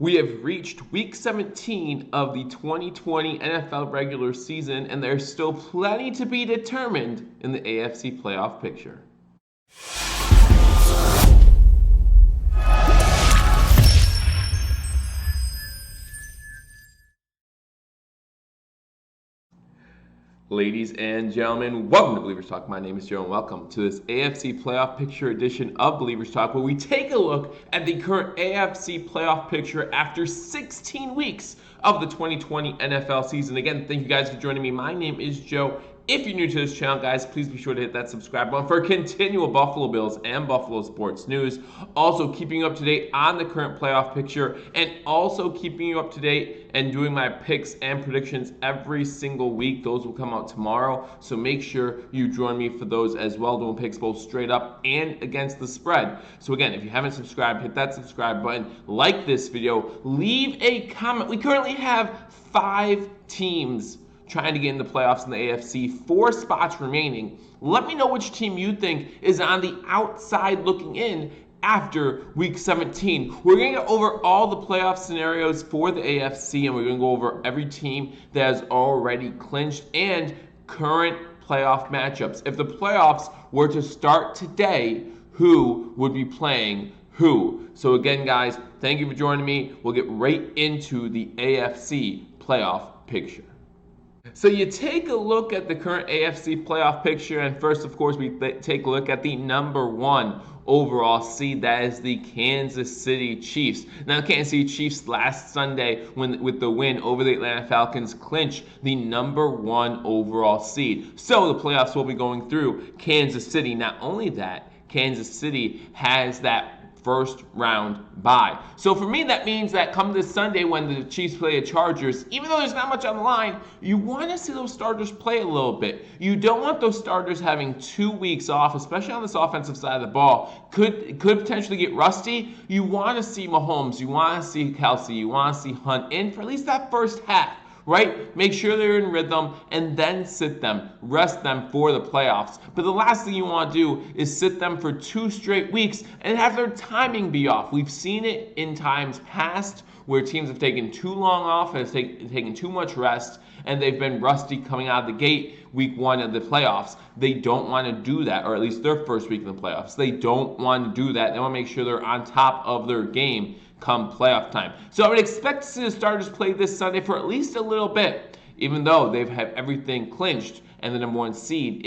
We have reached week 17 of the 2020 NFL regular season, and there's still plenty to be determined in the AFC playoff picture. Ladies and gentlemen, welcome to Billievers Talk. My name is Joe, and welcome to this AFC Playoff Picture edition of Billievers Talk, where we take a look at the current AFC Playoff Picture after 16 weeks of the 2020 NFL season. Again, thank you guys for joining me. My name is Joe. If you're new to this channel, guys, please be sure to hit that subscribe button for continual Buffalo Bills and Buffalo sports news. Also, keeping you up to date on the current playoff picture, and also keeping you up to date and doing my picks and predictions every single week. Those will come out tomorrow, so make sure you join me for those as well, doing picks both straight up and against the spread. So again, if you haven't subscribed, hit that subscribe button, like this video, leave a comment. We currently have 5 teams trying to get in the playoffs in the AFC, 4 spots remaining. Let me know which team you think is on the outside looking in after week 17. We're going to go over all the playoff scenarios for the AFC, and we're going to go over every team that has already clinched and current playoff matchups. If the playoffs were to start today, who would be playing who? So again, guys, thank you for joining me. We'll get right into the AFC playoff picture. So you take a look at the current AFC playoff picture, and first, of course, we take a look at the number 1 overall seed. That is the Kansas City Chiefs. Now, the Kansas City Chiefs last Sunday, with the win over the Atlanta Falcons, clinched the number 1 overall seed. So the playoffs will be going through Kansas City. Not only that, Kansas City has that first round bye. So for me, that means that come this Sunday when the Chiefs play the Chargers, even though there's not much on the line, you want to see those starters play a little bit. You don't want those starters having 2 weeks off, especially on this offensive side of the ball. Could potentially get rusty. You want to see Mahomes, you want to see Kelsey, you want to see Hunt in for at least that first half. Right? Make sure they're in rhythm and then sit them, rest them for the playoffs. But the last thing you want to do is sit them for 2 straight weeks and have their timing be off. We've seen it in times past where teams have taken too long off, have taken too much rest, and they've been rusty coming out of the gate week 1 of the playoffs. They don't want to do that, or at least their first week in the playoffs. They don't want to do that. They want to make sure they're on top of their game come playoff time. So I would expect to see the starters play this Sunday for at least a little bit, even though they've had everything clinched and the number 1 seed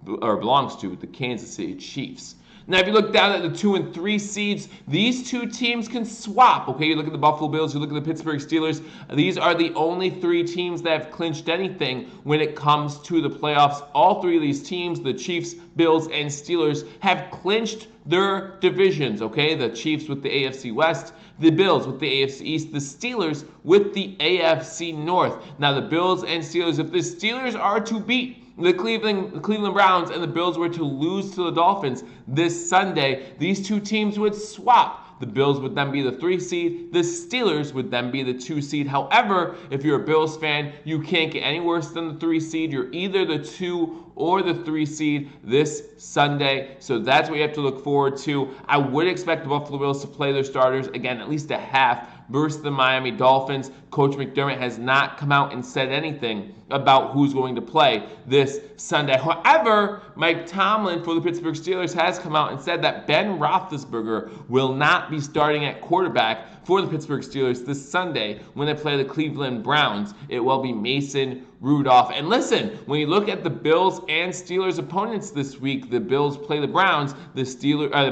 belongs to the Kansas City Chiefs. Now, if you look down at the 2 and 3 seeds, these 2 teams can swap. Okay, you look at the Buffalo Bills, you look at the Pittsburgh Steelers. These are the only 3 teams that have clinched anything when it comes to the playoffs. All 3 of these teams, the Chiefs, Bills, and Steelers, have clinched their divisions. Okay, the Chiefs with the AFC West, the Bills with the AFC East, the Steelers with the AFC North. Now, the Bills and Steelers, if the Steelers are to beat the Cleveland Browns and the Bills were to lose to the Dolphins this Sunday, these 2 teams would swap. The Bills would then be the 3 seed. The Steelers would then be the 2 seed. However, if you're a Bills fan, you can't get any worse than the 3 seed. You're either the 2 or the 3 seed this Sunday. So that's what you have to look forward to. I would expect the Buffalo Bills to play their starters, again, at least a half versus the Miami Dolphins. Coach McDermott has not come out and said anything about who's going to play this Sunday. However, Mike Tomlin for the Pittsburgh Steelers has come out and said that Ben Roethlisberger will not be starting at quarterback for the Pittsburgh Steelers this Sunday when they play the Cleveland Browns. It will be Mason Rudolph. And listen, when you look at the Bills and Steelers opponents this week, the Bills play the Browns, the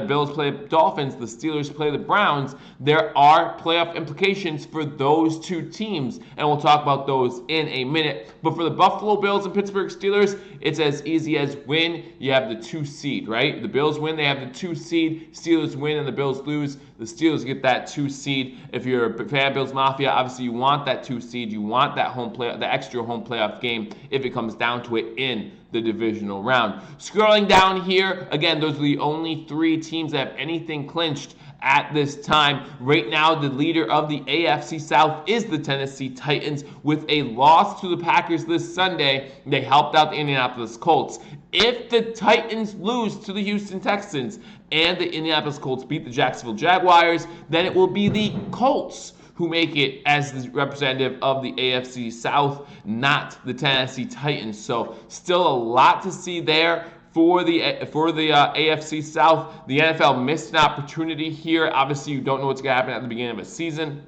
Bills play the Dolphins, the Steelers play the Browns. There are playoff implications for those 2 teams, and we'll talk about those in a minute. But for the Buffalo Bills and Pittsburgh Steelers, it's as easy as win, you have the 2 seed, right? The Bills win, they have the 2 seed. Steelers win and the Bills lose. The Steelers get that 2 seed. If you're a fan of Bills Mafia, obviously you want that 2 seed. You want that the extra home playoff game if it comes down to it in the divisional round. Scrolling down here, again, those are the only 3 teams that have anything clinched at this time. Right now, the leader of the AFC South is the Tennessee Titans. With a loss to the Packers this Sunday, they helped out the Indianapolis Colts. If the Titans lose to the Houston Texans and the Indianapolis Colts beat the Jacksonville Jaguars, then it will be the Colts who make it as the representative of the AFC South, not the Tennessee Titans. So still a lot to see there. For the AFC South, the NFL missed an opportunity here. Obviously, you don't know what's going to happen at the beginning of a season.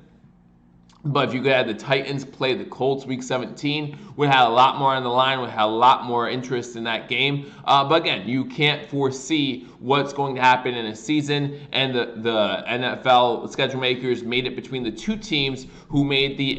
But if you could have the Titans play the Colts week 17, we had a lot more on the line. We had a lot more interest in that game. But again, you can't foresee what's going to happen in a season. And the NFL schedule makers made it between the two teams who made the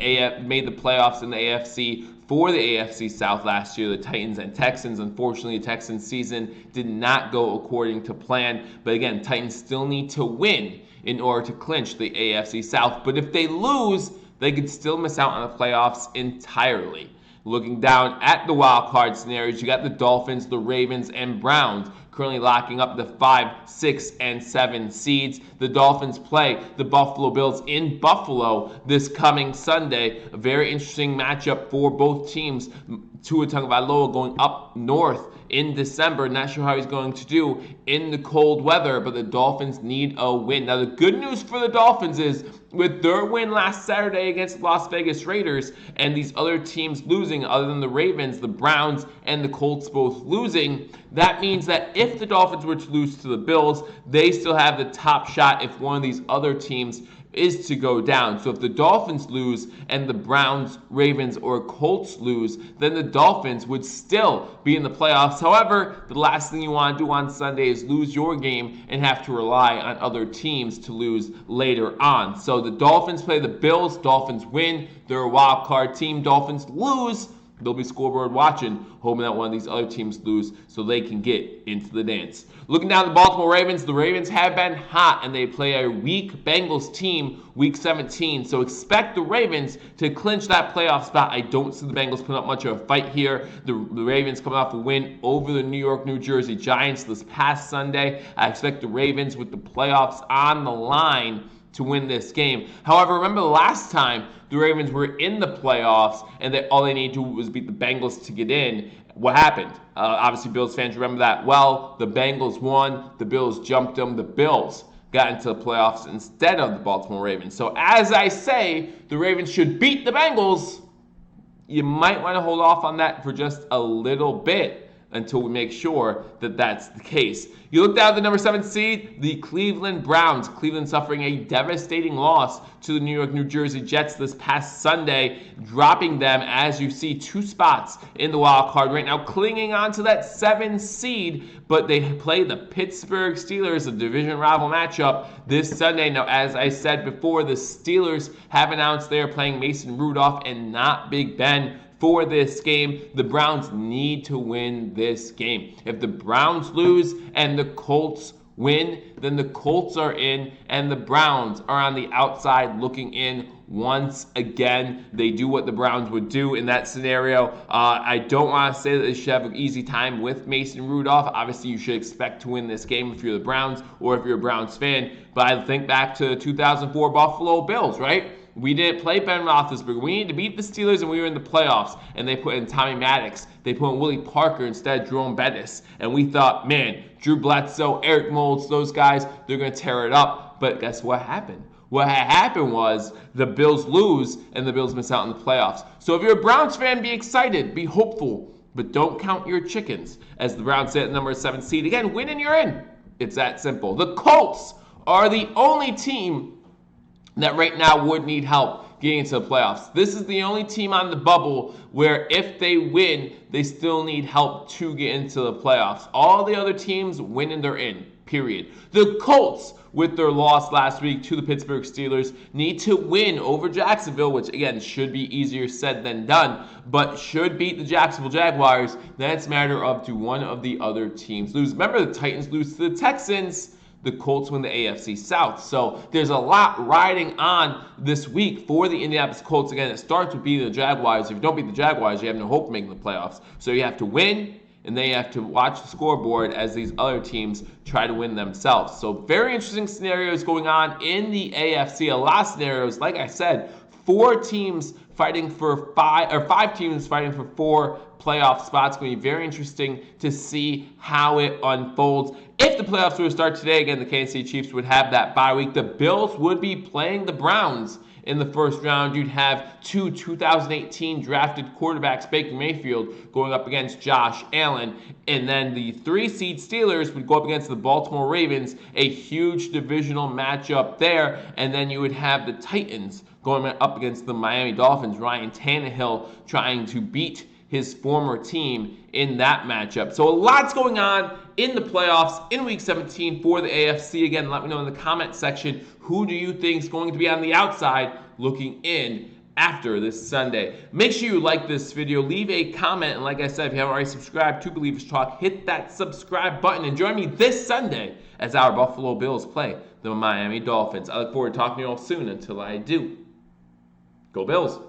playoffs in the AFC for the AFC South last year, the Titans and Texans. Unfortunately, the Texans season did not go according to plan. But again, Titans still need to win in order to clinch the AFC South. But if they lose, they could still miss out on the playoffs entirely. Looking down at the wild card scenarios, you got the Dolphins, the Ravens, and Browns currently locking up the 5, 6, and 7 seeds. The Dolphins play the Buffalo Bills in Buffalo this coming Sunday. A very interesting matchup for both teams. Tua Tagovailoa going up north in December. Not sure how he's going to do in the cold weather, but the Dolphins need a win. Now, the good news for the Dolphins is with their win last Saturday against Las Vegas Raiders and these other teams losing, other than the Ravens, the Browns, and the Colts both losing, that means that if the Dolphins were to lose to the Bills, they still have the top shot if one of these other teams is to go down. So if the Dolphins lose and the Browns, Ravens, or Colts lose, then the Dolphins would still be in the playoffs. However, the last thing you want to do on Sunday is lose your game and have to rely on other teams to lose later on. So the Dolphins play the Bills. Dolphins win. They're a wild card team. Dolphins lose. They'll be scoreboard watching, hoping that one of these other teams lose so they can get into the dance. Looking down at the Baltimore Ravens, the Ravens have been hot, and they play a weak Bengals team week 17. So expect the Ravens to clinch that playoff spot. I don't see the Bengals putting up much of a fight here. The Ravens coming off a win over the New York, New Jersey Giants this past Sunday. I expect the Ravens with the playoffs on the line to win this game. However, remember the last time the Ravens were in the playoffs and all they needed to do was beat the Bengals to get in. What happened? Obviously, Bills fans remember that well. The Bengals won. The Bills jumped them. The Bills got into the playoffs instead of the Baltimore Ravens. So as I say, the Ravens should beat the Bengals. You might want to hold off on that for just a little bit until we make sure that that's the case. You look down at the number 7 seed, the Cleveland Browns. Cleveland suffering a devastating loss to the New York, New Jersey Jets this past Sunday, dropping them, as you see, 2 spots in the wild card right now, clinging on to that 7 seed, but they play the Pittsburgh Steelers, a division rival matchup, this Sunday. Now, as I said before, the Steelers have announced they are playing Mason Rudolph and not Big Ben for this game. The Browns need to win this game. If the Browns lose and the Colts win, then the Colts are in and the Browns are on the outside looking in once again. They do what the Browns would do in that scenario. I don't want to say that they should have an easy time with Mason Rudolph. Obviously, you should expect to win this game if you're the Browns or if you're a Browns fan. But I think back to the 2004 Buffalo Bills, right? We didn't play Ben Roethlisberger. We needed to beat the Steelers, and we were in the playoffs. And they put in Tommy Maddox. They put in Willie Parker instead of Jerome Bettis. And we thought, man, Drew Bledsoe, Eric Moulds, those guys, they're going to tear it up. But guess what happened? What happened was the Bills lose, and the Bills miss out in the playoffs. So if you're a Browns fan, be excited, be hopeful, but don't count your chickens. As the Browns sit at number 7 seed. Again, win and you're in. It's that simple. The Colts are the only team that right now would need help getting into the playoffs. This is the only team on the bubble where if they win, they still need help to get into the playoffs. All the other teams win and they're in, period. The Colts, with their loss last week to the Pittsburgh Steelers, need to win over Jacksonville, which again should be easier said than done, but should beat the Jacksonville Jaguars. Then it's a matter of do one of the other teams lose. Remember, the Titans lose to the Texans. The Colts win the AFC South. So there's a lot riding on this week for the Indianapolis Colts. Again, it starts with beating the Jaguars. If you don't beat the Jaguars, you have no hope of making the playoffs. So you have to win, and then you have to watch the scoreboard as these other teams try to win themselves. So very interesting scenarios going on in the AFC. A lot of scenarios, like I said, 5 teams fighting for 5 teams fighting for 4 playoff spots. It's going to be very interesting to see how it unfolds. If the playoffs were to start today, again, the Kansas City Chiefs would have that bye week. The Bills would be playing the Browns In the first round, you'd have 2018 drafted quarterbacks, Baker Mayfield, going up against Josh Allen. And then the 3-seed Steelers would go up against the Baltimore Ravens, a huge divisional matchup there. And then you would have the Titans going up against the Miami Dolphins. Ryan Tannehill trying to beat his former team in that matchup. So a lot's going on in the playoffs in Week 17 for the AFC. Again, let me know in the comment section, who do you think is going to be on the outside looking in after this Sunday? Make sure you like this video, leave a comment, and like I said, if you haven't already subscribed to Billievers Talk, hit that subscribe button and join me this Sunday as our Buffalo Bills play the Miami Dolphins. I look forward to talking to you all soon. Until I do, go Bills!